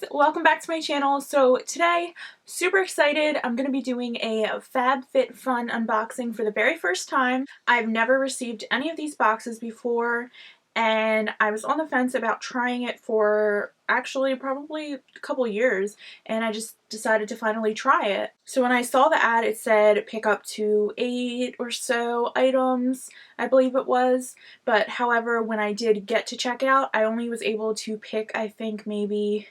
guys, welcome back to my channel. So today, super excited, I'm going to be doing a FabFitFun unboxing for the very first time. I've never received any of these boxes before, and I was on the fence about trying it for actually probably a couple years, and I just decided to finally try it. So when I saw the ad, it said pick up to 8 or so items, I believe it was, but however, when I did get to checkout, I only was able to pick, I think, maybe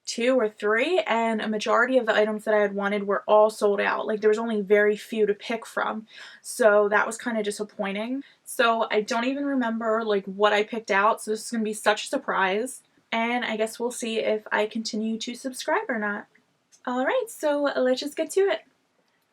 2 or 3, and a majority of the items that I had wanted were all sold out. Like, there was only very few to pick from, so that was kind of disappointing. So I don't even remember like what I picked out, so this is gonna be such a surprise, and I guess we'll see if I continue to subscribe or not. Alright, so let's just get to it.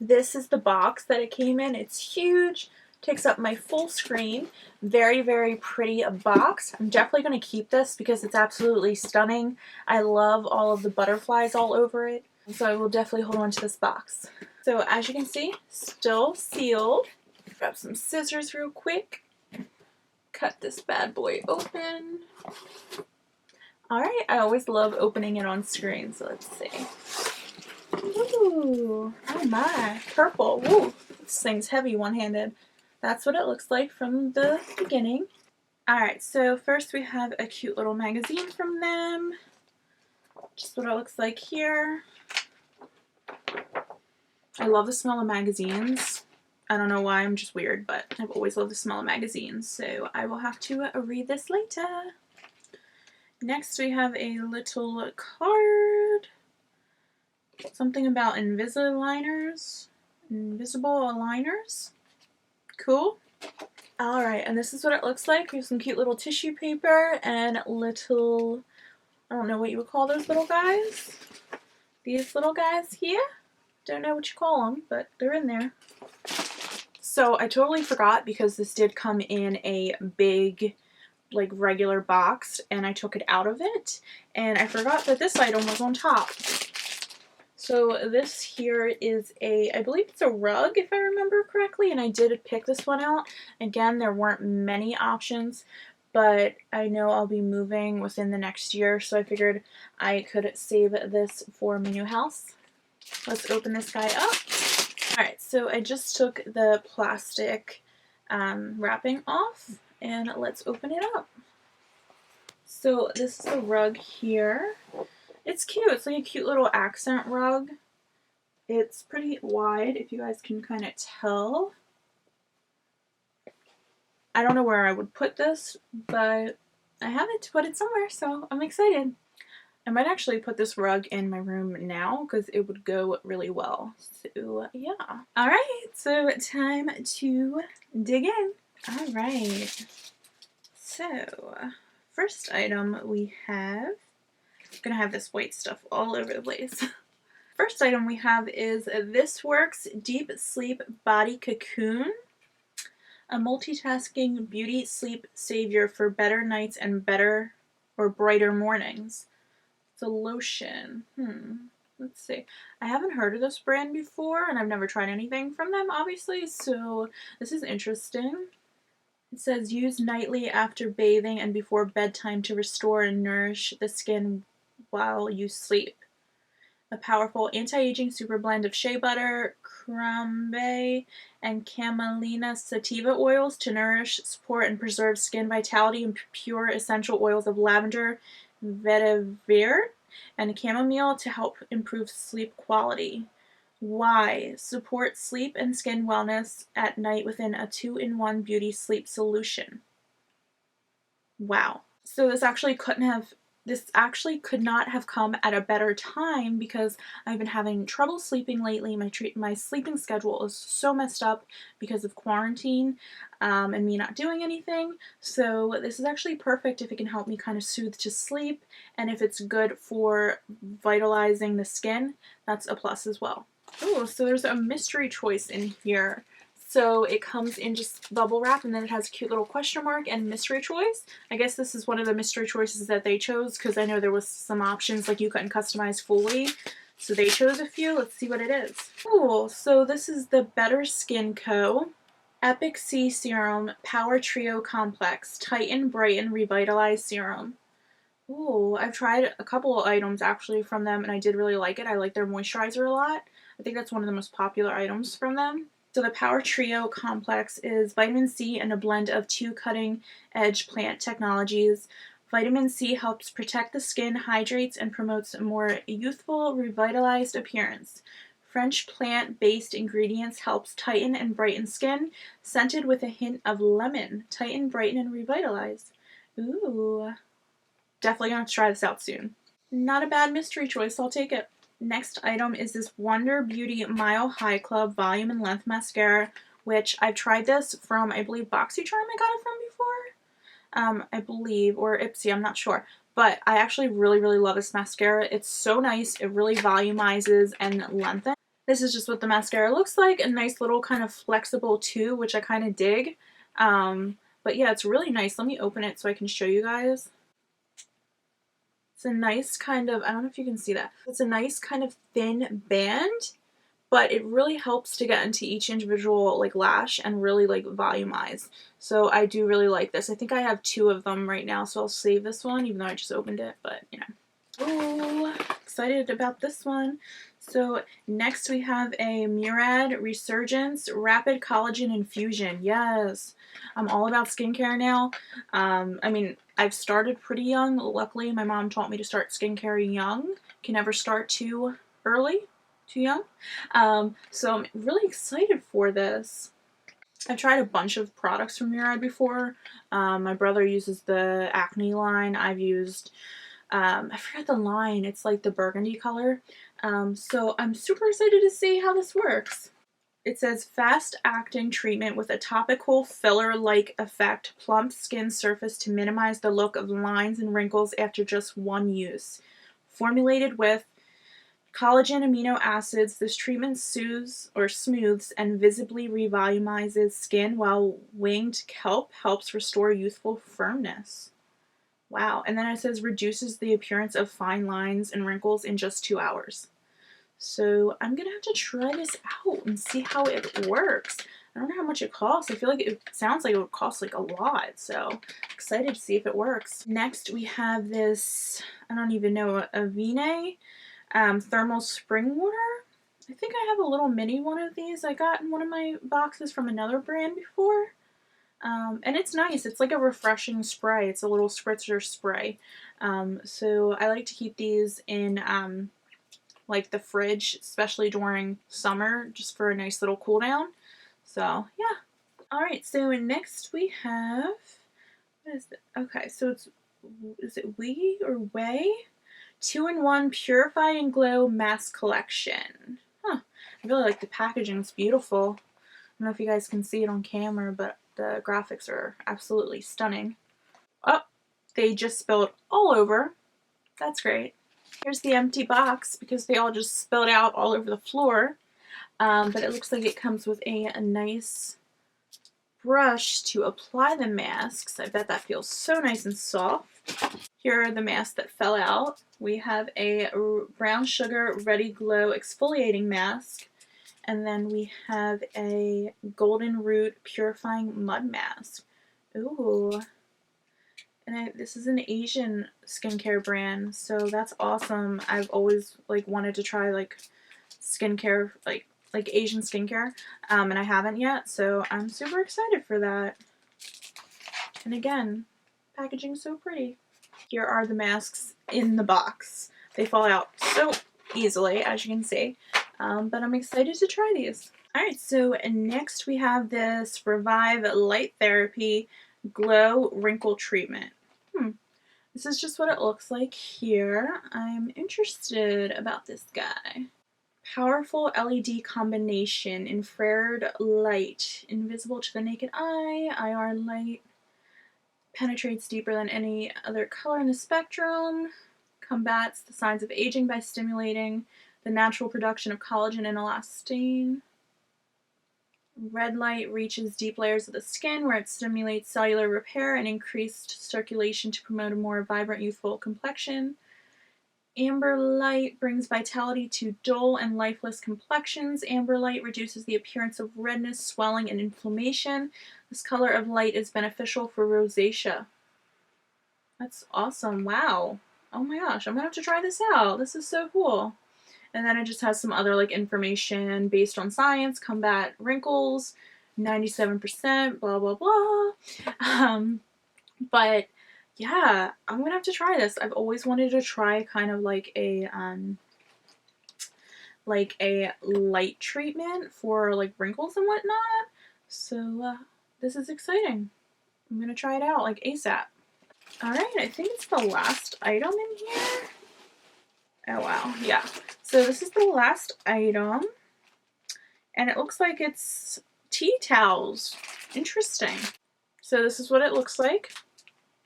This is the box that it came in. It's huge, takes up my full screen. Very, very pretty box. I'm definitely going to keep this because it's absolutely stunning. I love all of the butterflies all over it, so I will definitely hold on to this box. So as you can see, still sealed. Grab some scissors real quick. Cut this bad boy open. Alright, I always love opening it on screen, so let's see. Ooh, oh my, purple. Woo, this thing's heavy one-handed. That's what it looks like from the beginning. Alright, so first we have a cute little magazine from them. Just what it looks like here. I love the smell of magazines. I don't know why, I'm just weird, but I've always loved the smell of magazines, so I will have to read this later. Next we have a little card. Something about invisible aligners. Cool. Alright, and this is what it looks like. We have some cute little tissue paper and little, I don't know what you would call those little guys. These little guys here. Don't know what you call them, but they're in there. So I totally forgot because this did come in a big, like, regular box, and I took it out of it, and I forgot that this item was on top. So this here is I believe it's a rug if I remember correctly, and I did pick this one out. Again, there weren't many options, but I know I'll be moving within the next year, so I figured I could save this for my new house. Let's open this guy up. Alright, so I just took the plastic wrapping off, and let's open it up. So this is the rug here. It's cute. It's like a cute little accent rug. It's pretty wide, if you guys can kind of tell. I don't know where I would put this, but I have it to put it somewhere, so I'm excited. I might actually put this rug in my room now because it would go really well. So yeah. Alright, so time to dig in. Alright. So, first item we have, I'm gonna have this white stuff all over the place. First item we have is This Works Deep Sleep Body Cocoon, a multitasking beauty sleep savior for better nights and better or brighter mornings. It's a lotion. Let's see. I haven't heard of this brand before, and I've never tried anything from them, obviously, so this is interesting. It says use nightly after bathing and before bedtime to restore and nourish the skin while you sleep. A powerful anti-aging super blend of shea butter, crumbe, and camelina sativa oils to nourish, support, and preserve skin vitality, and pure essential oils of lavender, vetiver, and chamomile to help improve sleep quality. Why? Support sleep and skin wellness at night within a 2-in-1 beauty sleep solution. Wow. So this actually could not have come at a better time because I've been having trouble sleeping lately. My sleeping schedule is so messed up because of quarantine and me not doing anything. So this is actually perfect if it can help me kind of soothe to sleep, and if it's good for vitalizing the skin, that's a plus as well. Oh, so there's a mystery choice in here. So it comes in just bubble wrap, and then it has a cute little question mark and mystery choice. I guess this is one of the mystery choices that they chose because I know there was some options like you couldn't customize fully. So they chose a few. Let's see what it is. Cool. So this is the Better Skin Co. Epic C Serum Power Trio Complex Tighten, Brighten, Revitalize Serum. Ooh, I've tried a couple of items actually from them and I did really like it. I like their moisturizer a lot. I think that's one of the most popular items from them. So the Power Trio Complex is vitamin C and a blend of 2 cutting-edge plant technologies. Vitamin C helps protect the skin, hydrates, and promotes a more youthful, revitalized appearance. French plant-based ingredients helps tighten and brighten skin, scented with a hint of lemon. Tighten, brighten, and revitalize. Ooh. Definitely gonna have to try this out soon. Not a bad mystery choice, I'll take it. Next item is this Wonder Beauty Mile High Club Volume and Length Mascara, which I've tried this from, I believe, BoxyCharm I got it from before. I believe, or Ipsy, I'm not sure. But I actually really, really love this mascara. It's so nice. It really volumizes and lengthens. This is just what the mascara looks like. A nice little kind of flexible tube, which I kind of dig. But yeah, it's really nice. Let me open it so I can show you guys. It's a nice kind of, I don't know if you can see that. It's a nice kind of thin band, but it really helps to get into each individual like lash and really like volumize. So I do really like this. I think I have 2 of them right now, so I'll save this one even though I just opened it, but you know. Oh, excited about this one. So next we have a Murad Resurgence Rapid Collagen Infusion. Yes, I'm all about skincare now. I mean, I've started pretty young. Luckily, my mom taught me to start skincare young. Can never start too early, too young. So I'm really excited for this. I've tried a bunch of products from Murad before. My brother uses the acne line. I've used I forgot the line. It's like the burgundy color. So I'm super excited to see how this works. It says fast-acting treatment with a topical filler-like effect, plump skin surface to minimize the look of lines and wrinkles after just one use. Formulated with collagen amino acids, this treatment soothes or smooths and visibly revolumizes skin, while winged kelp helps restore youthful firmness. Wow. And then it says reduces the appearance of fine lines and wrinkles in just 2 hours. So I'm going to have to try this out and see how it works. I don't know how much it costs. I feel like it sounds like it would cost like a lot. So excited to see if it works. Next we have this, I don't even know, Avene thermal spring water. I think I have a little mini one of these. I got in one of my boxes from another brand before. And it's nice. It's like a refreshing spray. It's a little spritzer spray. So I like to keep these in like the fridge, especially during summer, just for a nice little cool down. So yeah. Alright, so next we have, what is it? Okay, so is it Wee or Way? 2-in-1 Purify and Glow Mask Collection. Huh. I really like the packaging. It's beautiful. I don't know if you guys can see it on camera, but the graphics are absolutely stunning. Oh, they just spilled all over. That's great. Here's the empty box because they all just spilled out all over the floor. But it looks like it comes with a nice brush to apply the masks. I bet that feels so nice and soft. Here are the masks that fell out. We have a brown sugar ready glow exfoliating mask. And then we have a golden root purifying mud mask. Ooh. And this is an Asian skincare brand, so that's awesome. I've always like wanted to try like skincare, like Asian skincare, and I haven't yet, so I'm super excited for that. And again, packaging so pretty. Here are the masks in the box. They fall out so easily, as you can see, but I'm excited to try these. Alright, so next we have this Revive Light Therapy Glow Wrinkle Treatment. This is just what it looks like here. I'm interested about this guy. Powerful LED combination, infrared light, invisible to the naked eye, IR light, penetrates deeper than any other color in the spectrum, combats the signs of aging by stimulating the natural production of collagen and elastin. Red light reaches deep layers of the skin where it stimulates cellular repair and increased circulation to promote a more vibrant, youthful complexion. Amber light brings vitality to dull and lifeless complexions. Amber light reduces the appearance of redness, swelling, and inflammation. This color of light is beneficial for rosacea. That's awesome. Wow. oh my gosh, I'm gonna have to try this out. This is so cool. And then it just has some other like information based on science, combat wrinkles, 97%, blah, blah, blah. But yeah, I'm gonna have to try this. I've always wanted to try kind of like a light treatment for like wrinkles and whatnot. So this is exciting. I'm gonna try it out like ASAP. Alright, I think it's the last item in here. Oh wow, yeah. So this is the last item. And it looks like it's tea towels. Interesting. So this is what it looks like.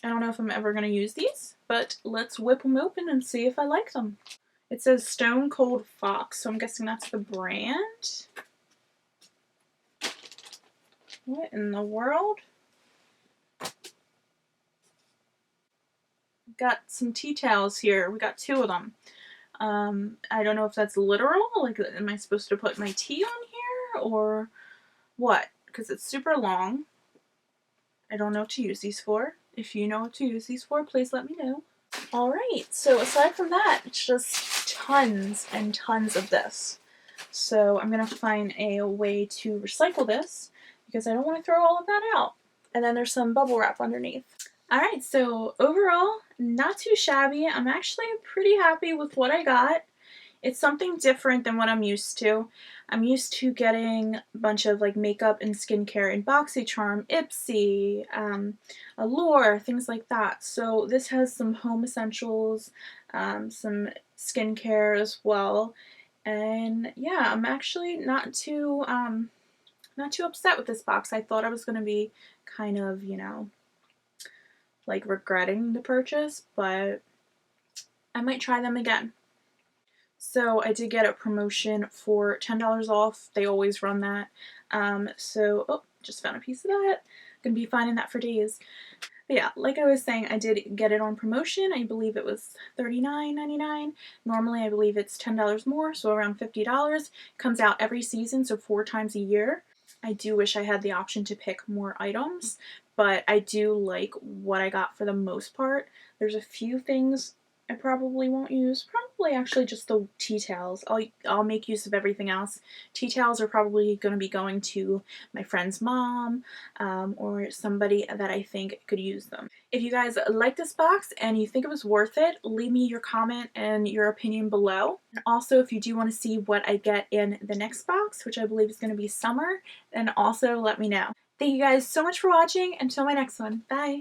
I don't know if I'm ever going to use these, but let's whip them open and see if I like them. It says Stone Cold Fox, so I'm guessing that's the brand. What in the world? Got some tea towels here. We got 2 of them. I don't know if that's literal. Like, am I supposed to put my tea on here or what? Because it's super long. I don't know what to use these for. If you know what to use these for, please let me know. Alright, so aside from that, it's just tons and tons of this. So I'm going to find a way to recycle this because I don't want to throw all of that out. And then there's some bubble wrap underneath. Alright, so overall, not too shabby. I'm actually pretty happy with what I got. It's something different than what I'm used to. I'm used to getting a bunch of like makeup and skincare in BoxyCharm, Ipsy, Allure, things like that. So this has some home essentials, some skincare as well. And yeah, I'm actually not too upset with this box. I thought I was going to be kind of, you know, like regretting the purchase, but I might try them again. So I did get a promotion for $10 off. They always run that. Oh, just found a piece of that. Gonna be finding that for days. But yeah, like I was saying, I did get it on promotion. I believe it was $39.99. Normally I believe it's $10 more, so around $50. Comes out every season, so 4 times a year. I do wish I had the option to pick more items, but I do like what I got for the most part. There's a few things I probably won't use. Probably actually just the tea towels. I'll make use of everything else. Tea towels are probably going to be going to my friend's mom or somebody that I think could use them. If you guys like this box and you think it was worth it, leave me your comment and your opinion below. And also, if you do want to see what I get in the next box, which I believe is going to be summer, then also let me know. Thank you guys so much for watching. Until my next one. Bye!